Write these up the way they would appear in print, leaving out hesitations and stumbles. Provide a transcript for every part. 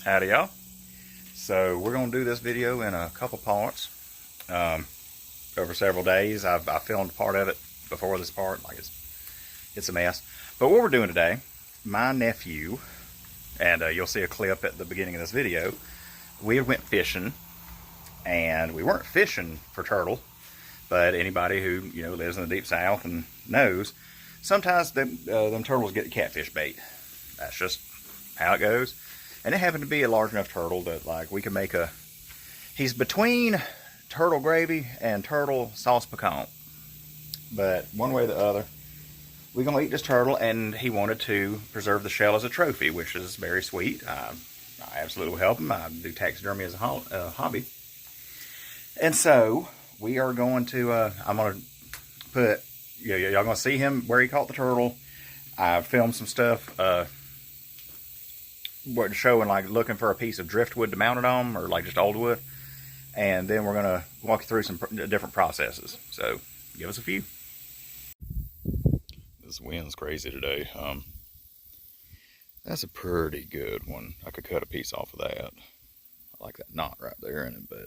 Howdy y'all. So we're going to do this video in a couple parts over several days. I filmed part of it before this part, like it's a mess. But what we're doing today, my nephew, and you'll see a clip at the beginning of this video, we went fishing, and we weren't fishing for turtle, but anybody who lives in the deep south and knows, sometimes them turtles get catfish bait. That's just how it goes. And it happened to be a large enough turtle that we could make he's between turtle gravy and turtle sauce piquant. But one way or the other, we're going to eat this turtle, and he wanted to preserve the shell as a trophy, which is very sweet. I absolutely will help him. I do taxidermy as a hobby. And so, we are going to, I'm going to put, y'all going to see him where he caught the turtle. I filmed some stuff, showing looking for a piece of driftwood to mount it on, or just old wood, and then we're gonna walk you through some different processes. So give us a few. This wind's crazy today. That's a pretty good one. I could cut a piece off of that. I like that knot right there in it, but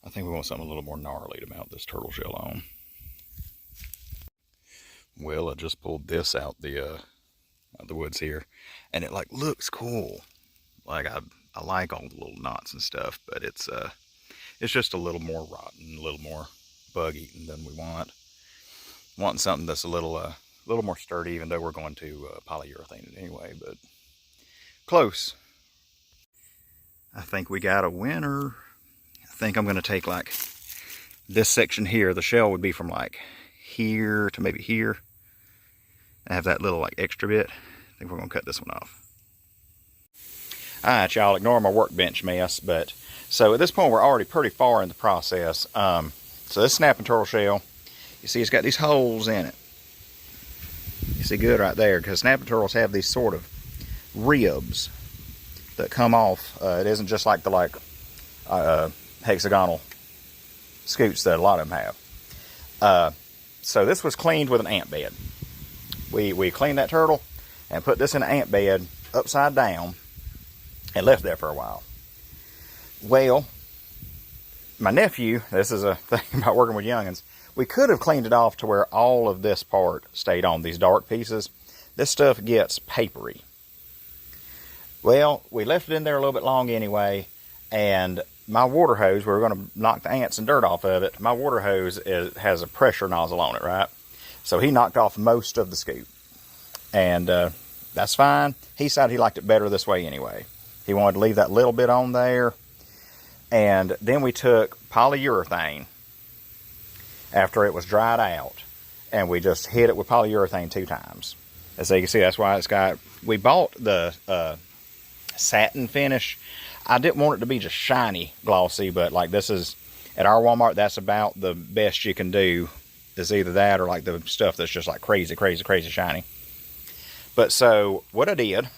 I think we want something a little more gnarly to mount this turtle shell on. Well, I just pulled this out the woods here, and it looks cool. I like all the little knots and stuff, but it's just a little more rotten, a little more bug eaten than we want. Wanting something that's a little more sturdy, even though we're going to polyurethane it anyway, but close. I think we got a winner. I think I'm going to take this section here. The shell would be from here to maybe here. I have that little extra bit. I think we're going to cut this one off. Alright y'all, ignore my workbench mess, but so at this point we're already pretty far in the process. So this snapping turtle shell, you see it's got these holes in it. You see good right there, because snapping turtles have these sort of ribs that come off. It isn't just like the hexagonal scoots that a lot of them have. So this was cleaned with an ant bed. We cleaned that turtle and put this in an ant bed upside down and left there for a while. Well, my nephew, this is a thing about working with youngins, we could have cleaned it off to where all of this part stayed on, these dark pieces. This stuff gets papery. Well, we left it in there a little bit long anyway, and my water hose, we were going to knock the ants and dirt off of it. My water hose has a pressure nozzle on it, right? So he knocked off most of the scoop. And that's fine. He decided he liked it better this way anyway. He wanted to leave that little bit on there. And then we took polyurethane after it was dried out, and we just hit it with polyurethane 2 times. And so you can see that's why it's got, we bought the satin finish. I didn't want it to be just shiny glossy, but this is, at our Walmart, that's about the best you can do, is either that or the stuff that's just crazy shiny. But so what I did,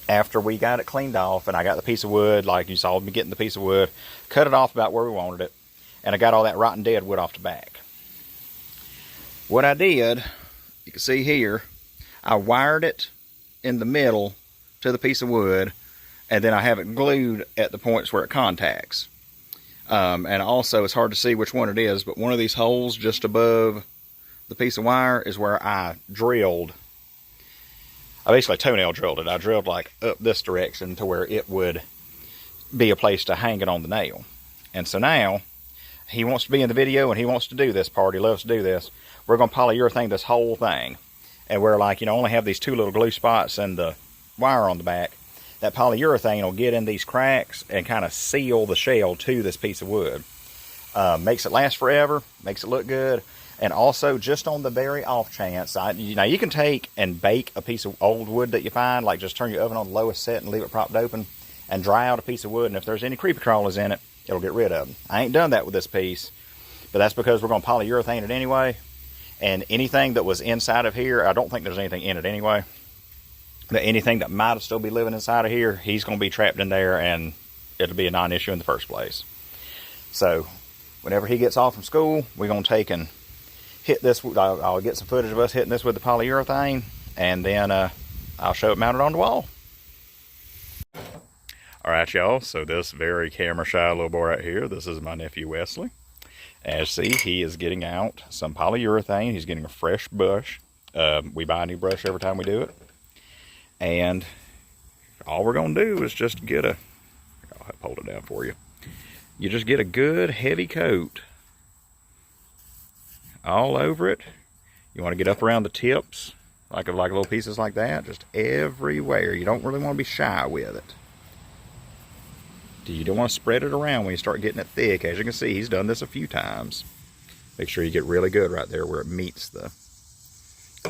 after we got it cleaned off and I got the piece of wood, you saw me getting the piece of wood, cut it off about where we wanted it, and I got all that rotten dead wood off the back. What I did, you can see here, I wired it in the middle to the piece of wood, and then I have it glued at the points where it contacts. And also, it's hard to see which one it is, but one of these holes just above the piece of wire is where I drilled. I basically toenail drilled it. I drilled up this direction to where it would be a place to hang it on the nail. And so now, he wants to be in the video and he wants to do this part. He loves to do this. We're going to polyurethane this whole thing. And where only have these 2 little glue spots and the wire on the back, that polyurethane will get in these cracks and kind of seal the shell to this piece of wood. Makes it last forever, makes it look good. And also, just on the very off chance, you can take and bake a piece of old wood that you find, just turn your oven on the lowest set and leave it propped open, and dry out a piece of wood, and if there's any creepy crawlers in it, it'll get rid of them. I ain't done that with this piece, but that's because we're going to polyurethane it anyway, and anything that was inside of here, I don't think there's anything in it anyway, but anything that might still be living inside of here, he's going to be trapped in there, and it'll be a non-issue in the first place. So, whenever he gets off from school, we're going to take and hit this. I'll get some footage of us hitting this with the polyurethane, and then I'll show it mounted on the wall. Alright, y'all, so this very camera shy little boy right here, this is my nephew Wesley. As see, he is getting out some polyurethane. He's getting a fresh brush. We buy a new brush every time we do it. And all we're going to do is just get a, I'll hold it down for you. You just get a good heavy coat all over it. You want to get up around the tips, like little pieces like that, just everywhere. You don't really want to be shy with it. You don't want to spread it around when you start getting it thick. As you can see, he's done this a few times. Make sure you get really good right there where it meets the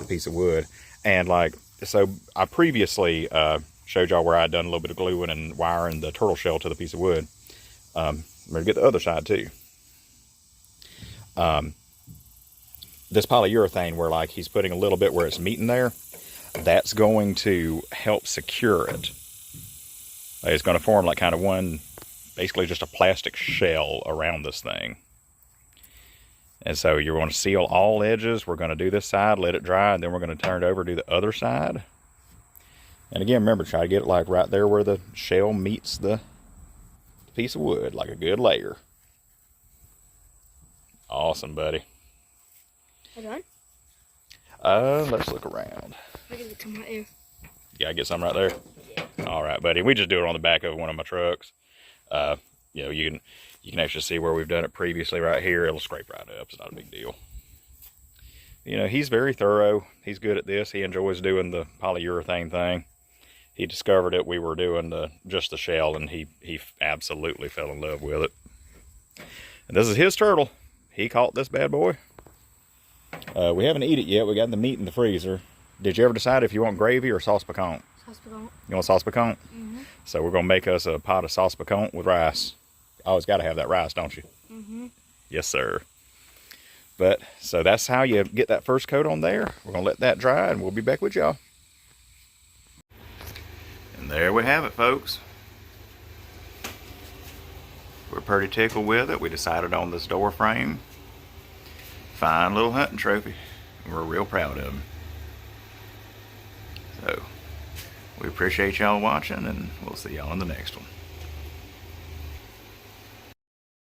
piece of wood. And like, so I previously showed y'all where I'd done a little bit of gluing and wiring the turtle shell to the piece of wood. I'm going to get the other side too. This polyurethane, where like he's putting a little bit where it's meeting there, that's going to help secure it. It's going to form like kind of one, basically just a plastic shell around this thing. And so you're going to seal all edges. We're going to do this side, let it dry, and then we're going to turn it over, do the other side. And again, remember, try to get it like right there where the shell meets the piece of wood, like a good layer. Awesome, buddy. Done? Let's look around. I can get some right there. Yeah, I get some right there. Yeah. All right, buddy. We just do it on the back of one of my trucks. You know, you can actually see where we've done it previously right here. It'll scrape right up. It's not a big deal. You know, he's very thorough. He's good at this. He enjoys doing the polyurethane thing. He discovered it. We were doing just the shell, and he absolutely fell in love with it. And this is his turtle. He caught this bad boy. We haven't eaten it yet. We got the meat in the freezer. Did you ever decide if you want gravy or sauce piquante? Sauce piquante. You want sauce piquante? Mm-hmm. So we're going to make us a pot of sauce piquante with rice. Always got to have that rice, don't you? Mm-hmm. Yes, sir. But, so that's how you get that first coat on there. We're going to let that dry, and we'll be back with y'all. And there we have it, folks. We're pretty tickled with it. We decided on this door frame. Fine little hunting trophy. We're real proud of him. So, we appreciate y'all watching, and we'll see y'all in the next one.